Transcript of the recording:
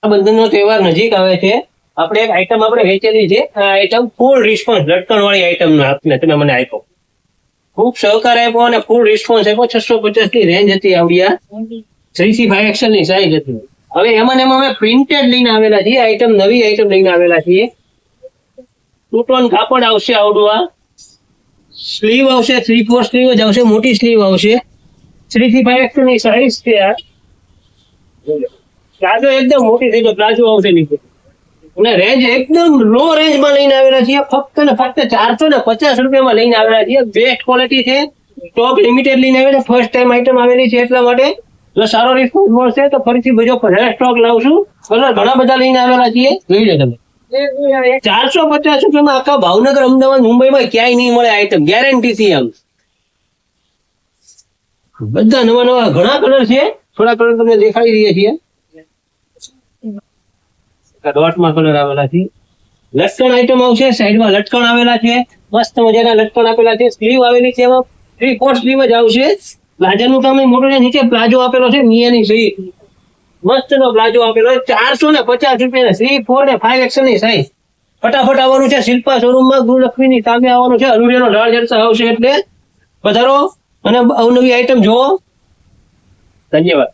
રક્ષાબંધનનો તહેવાર નજીક આવે છે. આપણે એક આઈટમ આપણે વેચેલી છે. આ આઈટમ ફૂલ રિસ્પોન્સ લટકણ વાળી આઈટમ આપને તમે મને આપ્યો. ખૂબ સહકાર આપ્યો અને ફૂલ રિસ્પોન્સ આપ્યો. 650 ની રેન્જ હતી આવડિયા. 3 થી 5 XL ની સાઈઝ હતી. હવે એમાં ને એમાં અમે પ્રિન્ટેડ લઈને આવેલા છીએ. આઈટમ નવી આઈટમ લઈને આવેલા છીએ. ટુ ટોન કાપડ આવશે આવડું. આ સ્લીવ આવશે, 3/4 સ્લીવ જ આવશે, મોટી સ્લીવ આવશે. 3 થી 5 XL ની સાઈઝ છે. આ પ્લાઝો એકદમ મોટી થઈ ગયો, પ્લાઝો આવશે નીચે. અને રેન્જ એકદમ લો રેન્જમાં લઈને આવેલા છીએ. ફક્ત ને ફક્ત 450 રૂપિયામાં લઈને આવેલા છીએ. બેસ્ટ ક્વોલિટી છે. સ્ટોક લિમિટેડ લઈને આવેલા. ફર્સ્ટ ટાઈમ આઈટમ આવેલી છે એટલા માટે જો સારો રિસ્પોન્સ મળશે તો ફરીથી બીજો સ્ટોક લાવશું. કલર ઘણા બધા લઈને આવેલા છીએ. જોઈ લો તમે. 450 રૂપિયામાં આખા ભાવનગર, અમદાવાદ, મુંબઈમાં ક્યાંય નહીં મળે આઈટમ, ગેરંટી થી. આમ બધા નવા નવા ઘણા કલર છે. થોડા કલર તમને દેખાડી રહ્યા છીએ. ડોટમાં કલર આવેલા છે. લટકણ આઈટમ આવશે. સાઈડમાં લટકણ આવેલા છે. મસ્ત મજાના લટકણ આપેલા છે. સ્લીવ આવેલી છે. એમાં 3/4 સ્લીવ જ આવશે. પ્લાઝાનું કામ મોટું છે. નીચે પ્લાઝો આપેલો છે. નિયાની સહી મસ્ત નો પ્લાઝો આપેલો છે. 450 રૂપિયા 3, 4 ને 5 XL ની સાઈઝ. ફટાફટ આવવાનું છે. શિલ્પા શોરૂમમાં ગૃહલક્ષ્મીની સામે આવવાનું છે. અલુડિયાનો ઢાળ જલસા આવશે એટલે પધારો અને અવનવી આઈટમ જોવો. ધન્યવાદ.